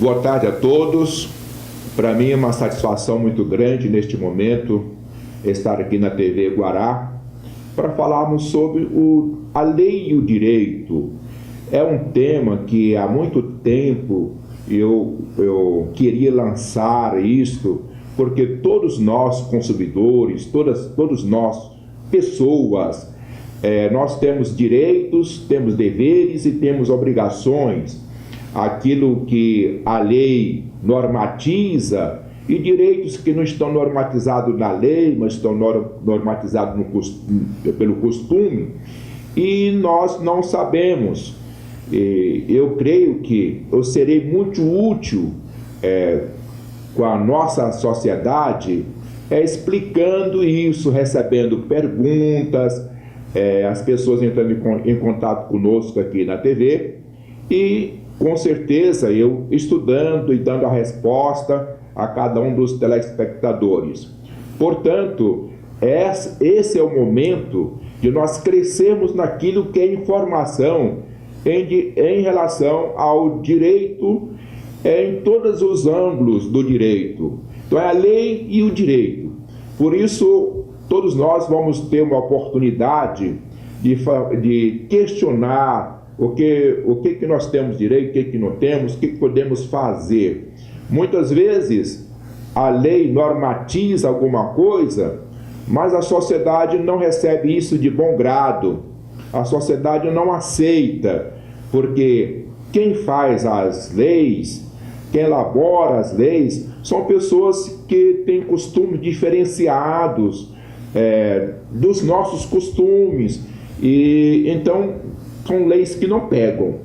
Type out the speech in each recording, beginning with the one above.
Boa tarde a todos. Para mim é uma satisfação muito grande neste momento estar aqui na TV Guará para falarmos sobre a lei e o direito. É um tema que há muito tempo eu queria lançar isto, porque todos nós consumidores, todos nós pessoas, nós temos direitos, temos deveres e temos obrigações. Aquilo que a lei normatiza e direitos que não estão normatizados na lei, mas estão normatizados pelo costume, e nós não sabemos. Eu creio que eu serei muito útil com a nossa sociedade explicando isso, recebendo perguntas, as pessoas entrando em contato conosco aqui na TV e com certeza eu estudando e dando a resposta a cada um dos telespectadores. Portanto, esse é o momento de nós crescermos naquilo que é informação em relação ao direito, em todos os ângulos do direito. Então é a lei e o direito. Por isso, todos nós vamos ter uma oportunidade de questionar o que nós temos direito, o que não temos, o que podemos fazer. Muitas vezes a lei normatiza alguma coisa, mas a sociedade não recebe isso de bom grado. A sociedade não aceita, porque quem faz as leis, quem elabora as leis, são pessoas que têm costumes diferenciados dos nossos costumes, e então são leis que não pegam.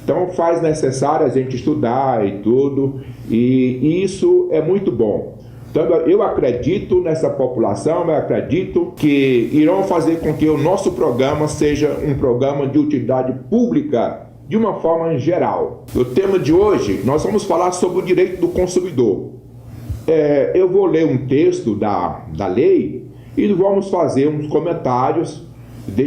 Então faz necessário a gente estudar e tudo, e isso é muito bom. Então eu acredito nessa população, eu acredito que irão fazer com que o nosso programa seja um programa de utilidade pública de uma forma geral. No tema de hoje, nós vamos falar sobre o direito do consumidor. Eu vou ler um texto da lei e vamos fazer uns comentários,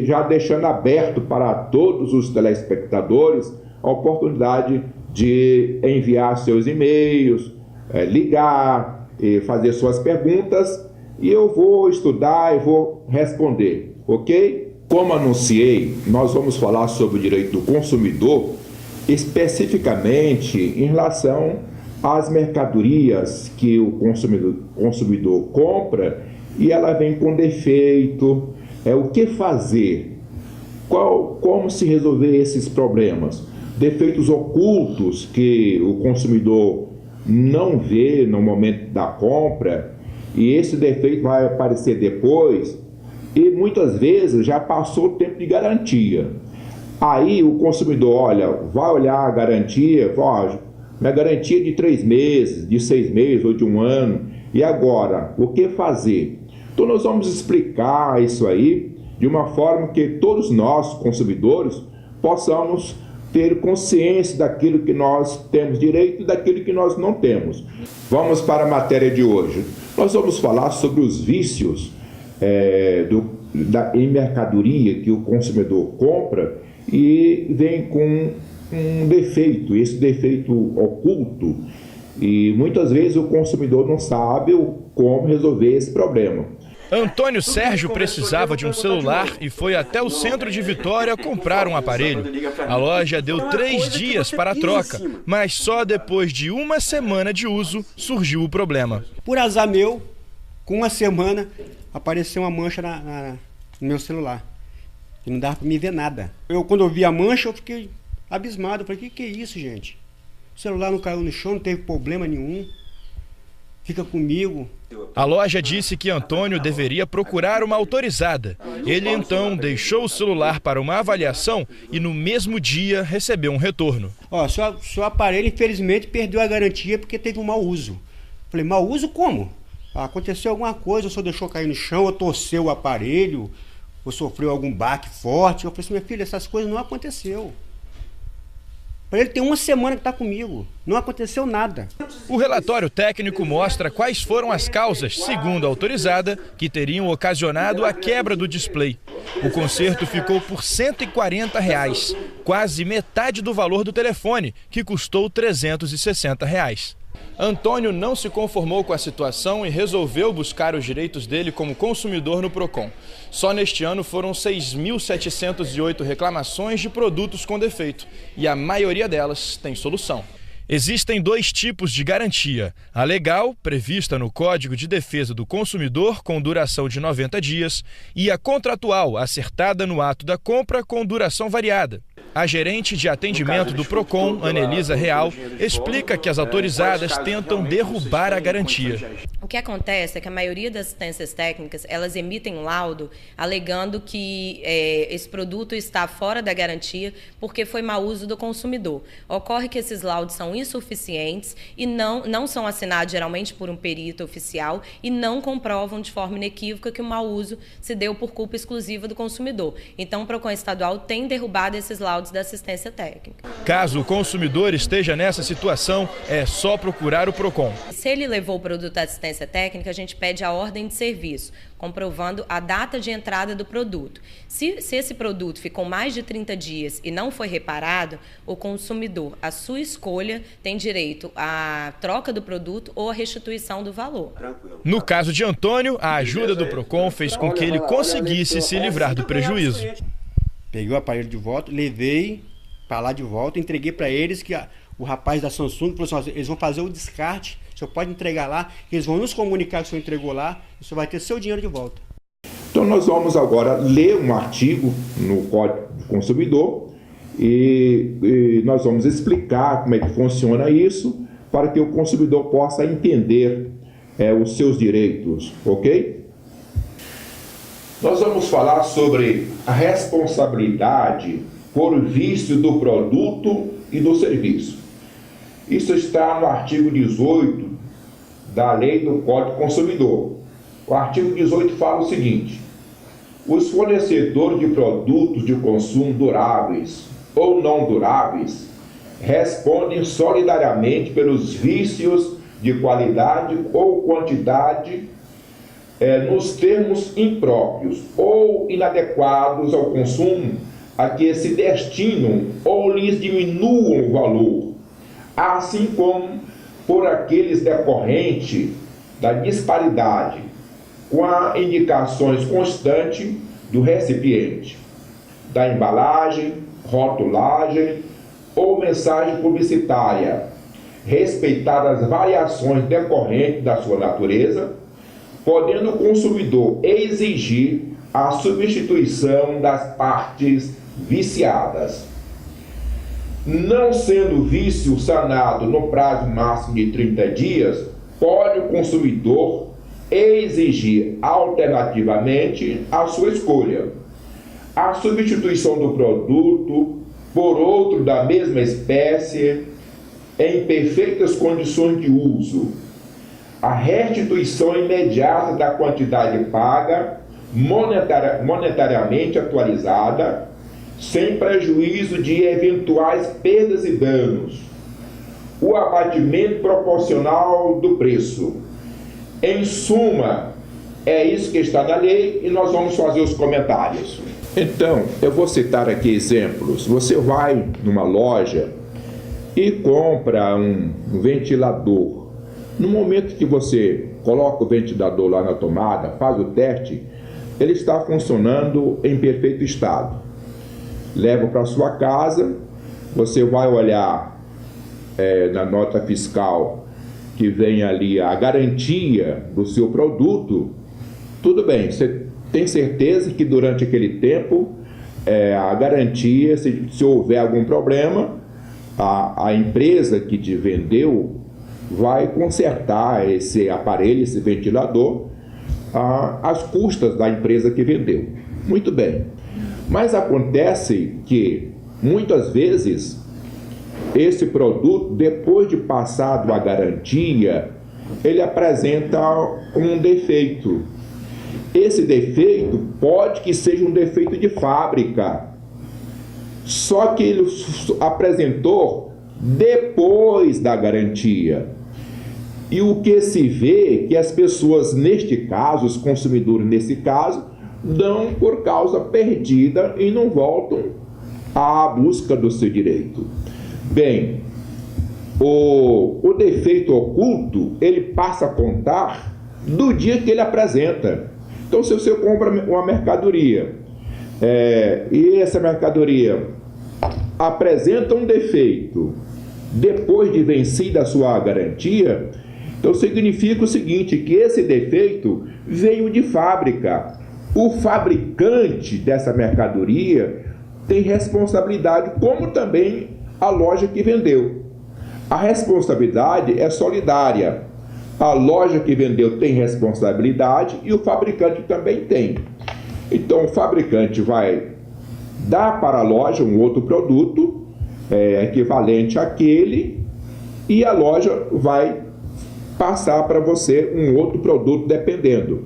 já deixando aberto para todos os telespectadores a oportunidade de enviar seus e-mails, ligar e fazer suas perguntas, e eu vou estudar e vou responder, ok? Como anunciei, nós vamos falar sobre o direito do consumidor, especificamente em relação às mercadorias que o consumidor compra e ela vem com defeito. O que fazer? Como se resolver esses problemas? Defeitos ocultos que o consumidor não vê no momento da compra, e esse defeito vai aparecer depois, e muitas vezes já passou o tempo de garantia. Aí o consumidor vai olhar a garantia, minha garantia é de 3 meses, de 6 meses ou de 1 ano, e agora, o que fazer? Então nós vamos explicar isso aí de uma forma que todos nós, consumidores, possamos ter consciência daquilo que nós temos direito e daquilo que nós não temos. Vamos para a matéria de hoje. Nós vamos falar sobre os vícios em mercadoria que o consumidor compra e vem com um defeito, esse defeito oculto, e muitas vezes o consumidor não sabe como resolver esse problema. Antônio Sérgio precisava de um celular e foi até o centro de Vitória comprar um aparelho. A loja deu 3 dias para a troca, mas só depois de 1 semana de uso surgiu o problema. Por azar meu, com 1 semana, apareceu uma mancha no meu celular. E não dava para me ver nada. Quando eu vi a mancha, eu fiquei abismado. Eu falei, que é isso, gente? O celular não caiu no chão, não teve problema nenhum. Fica comigo. A loja disse que Antônio deveria procurar uma autorizada. Ele então deixou o celular para uma avaliação e no mesmo dia recebeu um retorno. Seu aparelho infelizmente perdeu a garantia porque teve um mau uso. Falei, mau uso como? Aconteceu alguma coisa, o senhor deixou cair no chão, ou torceu o aparelho, ou sofreu algum baque forte. Eu falei assim, minha filha, essas coisas não aconteceu. Para ele tem uma semana que está comigo, não aconteceu nada. O relatório técnico mostra quais foram as causas, segundo a autorizada, que teriam ocasionado a quebra do display. O conserto ficou por R$ 140, quase metade do valor do telefone, que custou R$ 360. Antônio não se conformou com a situação e resolveu buscar os direitos dele como consumidor no Procon. Só neste ano foram 6.708 reclamações de produtos com defeito e a maioria delas tem solução. Existem dois tipos de garantia: a legal, prevista no Código de Defesa do Consumidor, com duração de 90 dias, e a contratual, acertada no ato da compra, com duração variada. A gerente de atendimento do Procon, Anelisa Real, explica que as autorizadas tentam derrubar a garantia. O que acontece é que a maioria das assistências técnicas, elas emitem um laudo alegando que esse produto está fora da garantia porque foi mau uso do consumidor. Ocorre que esses laudos são insuficientes e não são assinados geralmente por um perito oficial e não comprovam de forma inequívoca que o mau uso se deu por culpa exclusiva do consumidor. Então, o Procon estadual tem derrubado esses laudos da assistência técnica. Caso o consumidor esteja nessa situação, é só procurar o Procon. Se ele levou o produto à assistência técnica, a gente pede a ordem de serviço, comprovando a data de entrada do produto. Se esse produto ficou mais de 30 dias e não foi reparado, o consumidor, à sua escolha, tem direito à troca do produto ou à restituição do valor. No caso de Antônio, a ajuda do Procon fez com que ele conseguisse se livrar do prejuízo. Peguei o aparelho de volta, levei para lá de volta, entreguei para eles, que o rapaz da Samsung falou assim: eles vão fazer o descarte, o senhor pode entregar lá, eles vão nos comunicar que o senhor entregou lá, e o senhor vai ter seu dinheiro de volta. Então nós vamos agora ler um artigo no Código do Consumidor e nós vamos explicar como é que funciona isso para que o consumidor possa entender os seus direitos, ok? Nós vamos falar sobre a responsabilidade por vício do produto e do serviço. Isso está no artigo 18 da Lei do Código do Consumidor. O artigo 18 fala o seguinte: os fornecedores de produtos de consumo duráveis ou não duráveis respondem solidariamente pelos vícios de qualidade ou quantidade nos termos impróprios ou inadequados ao consumo a que se destinam ou lhes diminuam o valor, assim como por aqueles decorrentes da disparidade com as indicações constantes do recipiente, da embalagem, rotulagem ou mensagem publicitária, respeitadas as variações decorrentes da sua natureza, podendo o consumidor exigir a substituição das partes viciadas. Não sendo o vício sanado no prazo máximo de 30 dias, pode o consumidor exigir alternativamente a sua escolha: a substituição do produto por outro da mesma espécie em perfeitas condições de uso, a restituição imediata da quantidade paga, monetariamente atualizada, sem prejuízo de eventuais perdas e danos, o abatimento proporcional do preço. Em suma, é isso que está na lei e nós vamos fazer os comentários. Então, eu vou citar aqui exemplos. Você vai numa loja e compra um ventilador. No momento que você coloca o ventilador lá na tomada, faz o teste, ele está funcionando em perfeito estado. Leva para sua casa, você vai olhar na nota fiscal que vem ali a garantia do seu produto. Tudo bem, você tem certeza que durante aquele tempo a garantia, se houver algum problema, a empresa que te vendeu vai consertar esse aparelho, esse ventilador, às custas da empresa que vendeu. Muito bem. Mas acontece que, muitas vezes, esse produto, depois de passado a garantia, ele apresenta um defeito. Esse defeito pode que seja um defeito de fábrica. só que ele apresentou depois da garantia. E o que se vê é que as pessoas, neste caso, os consumidores nesse caso, dão por causa perdida e não voltam à busca do seu direito. Bem, o defeito oculto, ele passa a contar do dia que ele apresenta. Então, se você compra uma mercadoria e essa mercadoria apresenta um defeito depois de vencida a sua garantia, então significa o seguinte, que esse defeito veio de fábrica. O fabricante dessa mercadoria tem responsabilidade, como também a loja que vendeu. A responsabilidade é solidária. A loja que vendeu tem responsabilidade e o fabricante também tem. Então o fabricante vai dar para a loja um outro produto equivalente àquele e a loja vai passar para você um outro produto dependendo.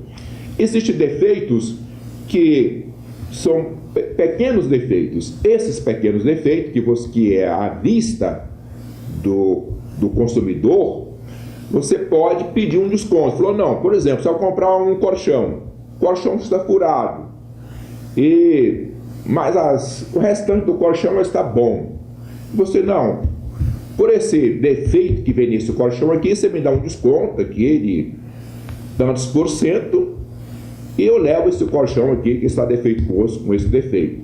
Existem defeitos que são pequenos defeitos. Esses pequenos defeitos, que é à vista do consumidor, você pode pedir um desconto. Falou, não, por exemplo, se eu comprar um colchão, o colchão está furado, mas o restante do colchão está bom. Você não, por esse defeito que vem nesse colchão aqui, você me dá um desconto aqui de tantos por cento e eu levo esse colchão aqui que está defeituoso com esse defeito.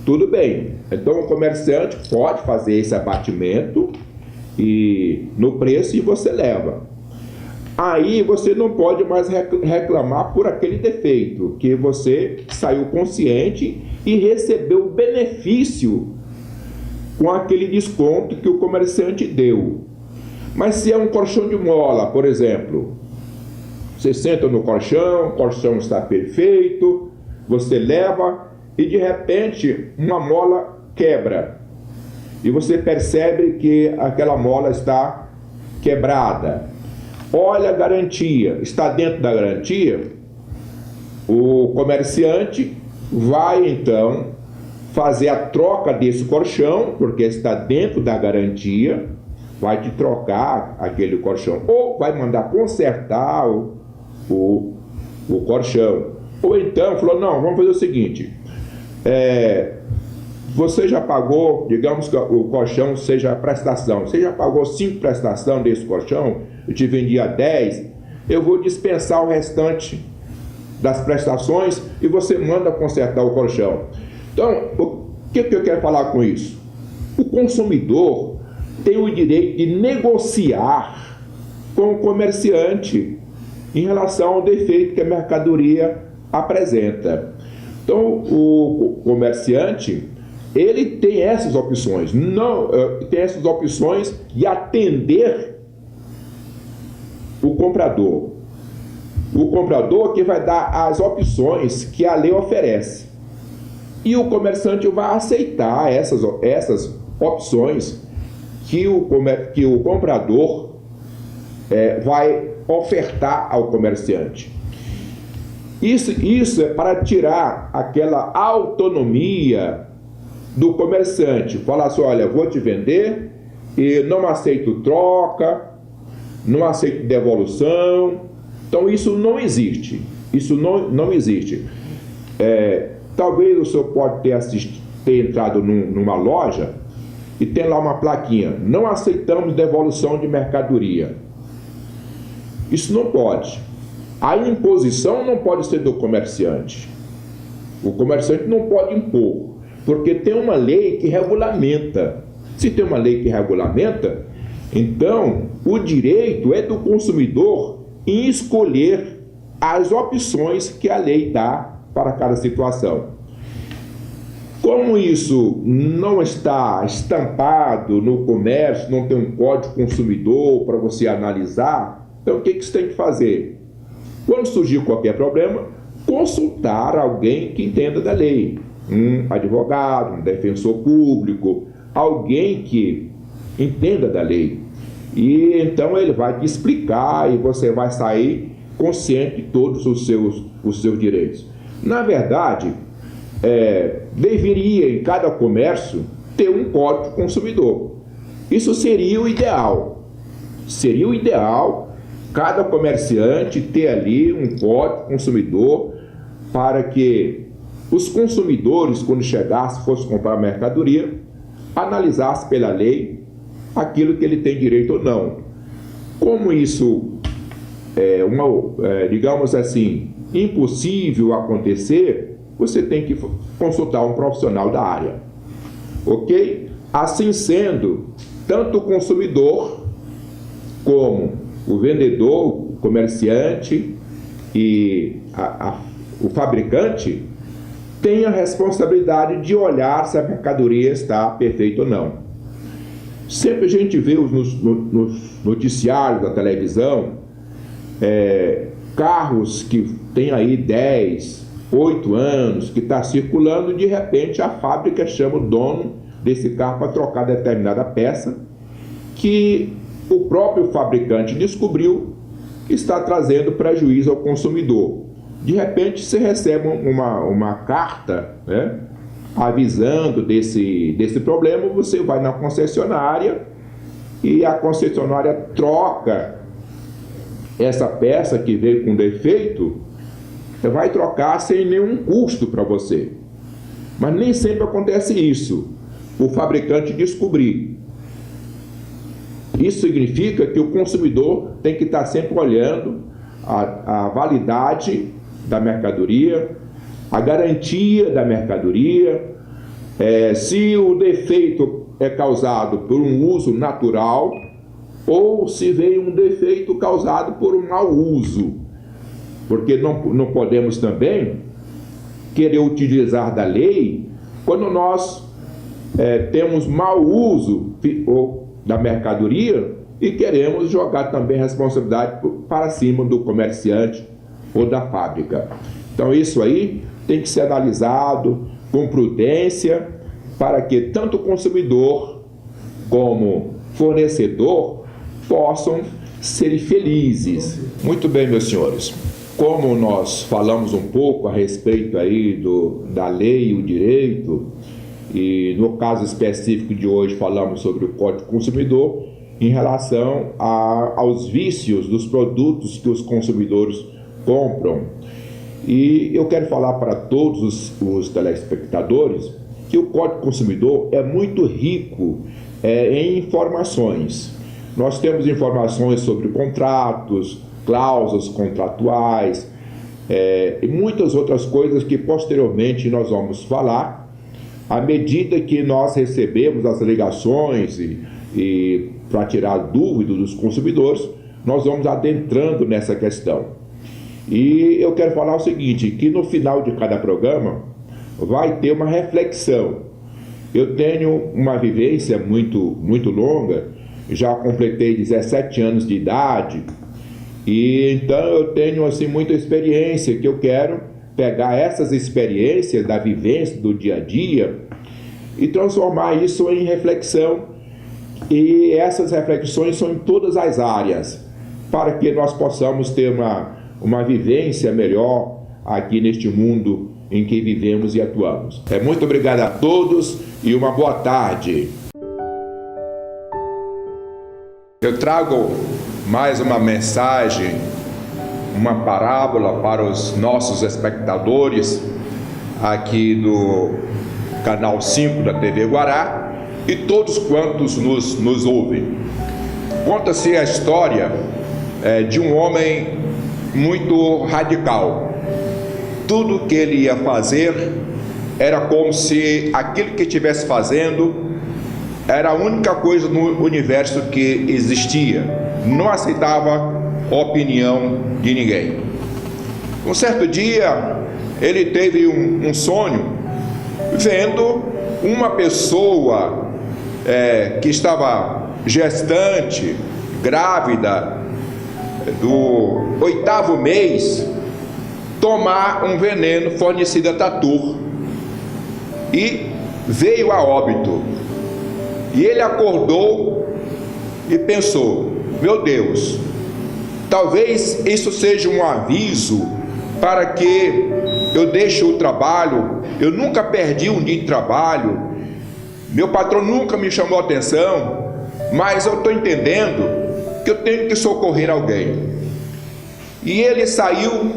Tudo bem. Então o comerciante pode fazer esse abatimento no preço e você leva. Aí você não pode mais reclamar por aquele defeito, que você saiu consciente e recebeu o benefício com aquele desconto que o comerciante deu. Mas se é um colchão de mola, por exemplo, você senta no colchão, o colchão está perfeito, você leva e de repente uma mola quebra e você percebe que aquela mola está quebrada. Olha a garantia, está dentro da garantia, o comerciante vai então fazer a troca desse colchão, porque está dentro da garantia, vai te trocar aquele colchão, ou vai mandar consertar o colchão, ou então falou, não, vamos fazer o seguinte, você já pagou, digamos que o colchão seja a prestação, você já pagou 5 prestações desse colchão, eu te vendi a 10, eu vou dispensar o restante das prestações e você manda consertar o colchão. Então, o que eu quero falar com isso? O consumidor tem o direito de negociar com o comerciante em relação ao defeito que a mercadoria apresenta. Então, o comerciante, ele tem essas opções, tem essas opções de atender o comprador. O comprador que vai dar as opções que a lei oferece. E o comerciante vai aceitar essas opções que o comprador vai ofertar ao comerciante. Isso é para tirar aquela autonomia do comerciante. Falar assim, olha, vou te vender e não aceito troca, não aceito devolução. Então isso não existe. Isso não existe. Talvez o senhor pode ter entrado numa loja e tem lá uma plaquinha, não aceitamos devolução de mercadoria. Isso não pode. A imposição não pode ser do comerciante. O comerciante não pode impor, porque tem uma lei que regulamenta. Se tem uma lei que regulamenta, então o direito é do consumidor em escolher as opções que a lei dá para cada situação. Como isso não está estampado no comércio, não tem um código consumidor para você analisar, então o que você tem que fazer? Quando surgir qualquer problema, consultar alguém que entenda da lei, um advogado, um defensor público, alguém que entenda da lei. E então ele vai te explicar e você vai sair consciente de todos os seus direitos. Na verdade, deveria em cada comércio ter um código consumidor. Isso seria o ideal. Seria o ideal cada comerciante ter ali um código consumidor para que os consumidores, quando chegassem, fossem comprar mercadoria, analisassem pela lei aquilo que ele tem direito ou não. Como isso digamos assim, impossível acontecer, você tem que consultar um profissional da área. Ok? Assim sendo, tanto o consumidor como o vendedor, o comerciante e o fabricante têm a responsabilidade de olhar se a mercadoria está perfeita ou não. Sempre a gente vê nos noticiários da televisão carros que tem aí 10, 8 anos, que está circulando, e de repente a fábrica chama o dono desse carro para trocar determinada peça, que o próprio fabricante descobriu que está trazendo prejuízo ao consumidor. De repente você recebe uma carta, né, avisando desse problema, você vai na concessionária e a concessionária troca essa peça que veio com defeito, vai trocar sem nenhum custo para você. Mas nem sempre acontece isso, o fabricante descobrir. Isso significa que o consumidor tem que estar sempre olhando a validade da mercadoria, a garantia da mercadoria, se o defeito é causado por um uso natural ou se veio um defeito causado por um mau uso. Porque não podemos também querer utilizar da lei quando nós temos mau uso da mercadoria e queremos jogar também a responsabilidade para cima do comerciante ou da fábrica. Então isso aí tem que ser analisado com prudência para que tanto o consumidor como fornecedor possam ser felizes. Muito bem, meus senhores. Como nós falamos um pouco a respeito aí da lei e o direito, e no caso específico de hoje falamos sobre o Código Consumidor em relação aos vícios dos produtos que os consumidores compram. E eu quero falar para todos os telespectadores que o Código Consumidor é muito rico em informações. Nós temos informações sobre contratos, cláusulas contratuais e muitas outras coisas que posteriormente nós vamos falar à medida que nós recebemos as alegações e para tirar dúvidas dos consumidores, nós vamos adentrando nessa questão. E eu quero falar o seguinte, que no final de cada programa vai ter uma reflexão. Eu tenho uma vivência muito longa, já completei 17 anos de idade, e então eu tenho assim muita experiência que eu quero pegar essas experiências da vivência do dia a dia e transformar isso em reflexão, e essas reflexões são em todas as áreas, para que nós possamos ter uma vivência melhor aqui neste mundo em que vivemos e atuamos. Muito obrigado a todos e uma boa tarde. Eu trago mais uma mensagem, uma parábola para os nossos espectadores aqui do canal 5 da TV Guará e todos quantos nos ouvem. Conta-se a história de um homem muito radical. Tudo que ele ia fazer era como se aquilo que estivesse fazendo era a única coisa no universo que existia. Não aceitava a opinião de ninguém. Um certo dia, ele teve um sonho, vendo uma pessoa que estava gestante, grávida, do 8º mês, tomar um veneno fornecido a Tatur, e veio a óbito. E ele acordou e pensou: meu Deus, talvez isso seja um aviso para que eu deixe o trabalho. Eu nunca perdi um dia de trabalho, meu patrão nunca me chamou a atenção, mas eu estou entendendo que eu tenho que socorrer alguém. E ele saiu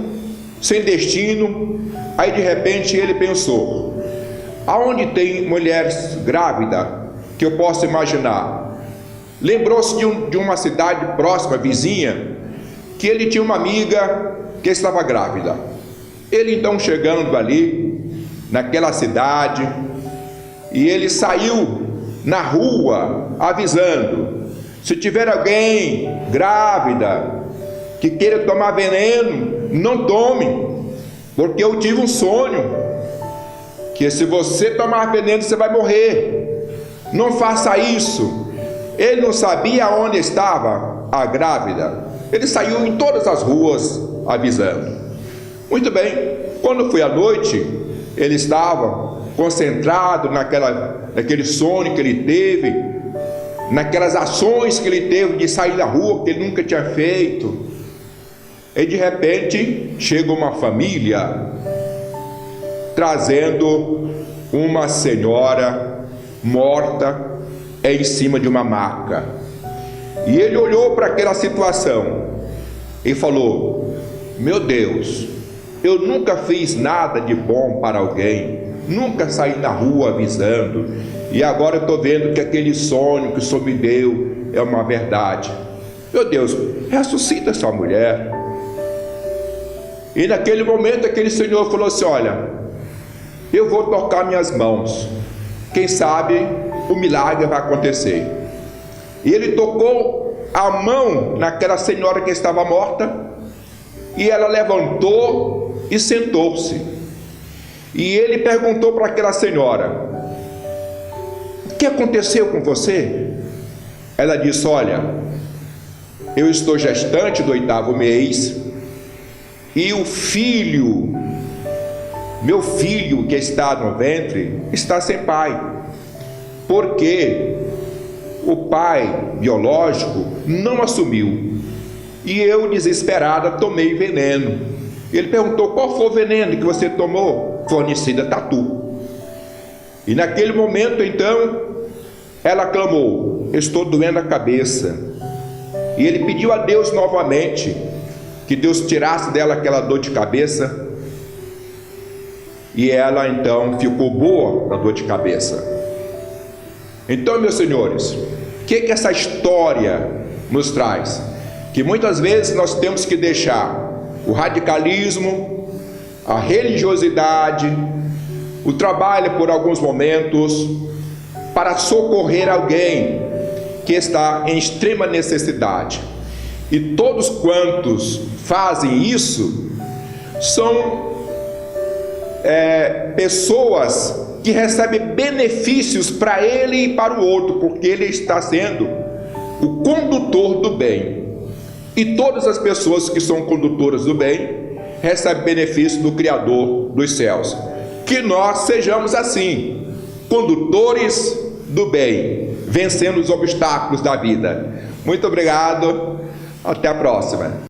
sem destino. Aí de repente ele pensou: aonde tem mulheres grávidas que eu possa imaginar? Lembrou-se de uma cidade próxima, vizinha, que ele tinha uma amiga que estava grávida. Ele então, chegando ali naquela cidade, e ele saiu na rua avisando: se tiver alguém grávida que queira tomar veneno, não tome, porque eu tive um sonho que se você tomar veneno você vai morrer, não faça isso. Ele não sabia onde estava a grávida, ele saiu em todas as ruas avisando. Muito bem, quando foi à noite, ele estava concentrado naquele sonho que ele teve, naquelas ações que ele teve de sair da rua, que ele nunca tinha feito. E de repente chega uma família trazendo uma senhora morta em cima de uma maca. E ele olhou para aquela situação e falou: meu Deus, eu nunca fiz nada de bom para alguém, nunca saí na rua avisando, e agora eu estou vendo que aquele sonho que o Senhor me deu é uma verdade. Meu Deus, ressuscita essa mulher. E naquele momento aquele senhor falou assim: olha, eu vou tocar minhas mãos, quem sabe o milagre vai acontecer. E ele tocou a mão naquela senhora que estava morta, e ela levantou e sentou-se. E ele perguntou para aquela senhora: o que aconteceu com você? Ela disse: olha, eu estou gestante do 8º mês, e o filho, meu filho que está no ventre, está sem pai, porque o pai biológico não assumiu, e eu, desesperada, tomei veneno. Ele perguntou: qual foi o veneno que você tomou? Fornecida tatu. E naquele momento então ela clamou: estou doendo a cabeça. E ele pediu a Deus novamente que Deus tirasse dela aquela dor de cabeça, e ela então ficou boa da dor de cabeça. Então, meus senhores, o que essa história nos traz? Que muitas vezes nós temos que deixar o radicalismo, a religiosidade, o trabalho por alguns momentos, para socorrer alguém que está em extrema necessidade. E todos quantos fazem isso são pessoas que recebem benefícios para ele e para o outro, porque ele está sendo o condutor do bem. E todas as pessoas que são condutoras do bem recebem benefício do Criador dos céus. Que nós sejamos assim, condutores do bem, vencendo os obstáculos da vida. Muito obrigado, até a próxima.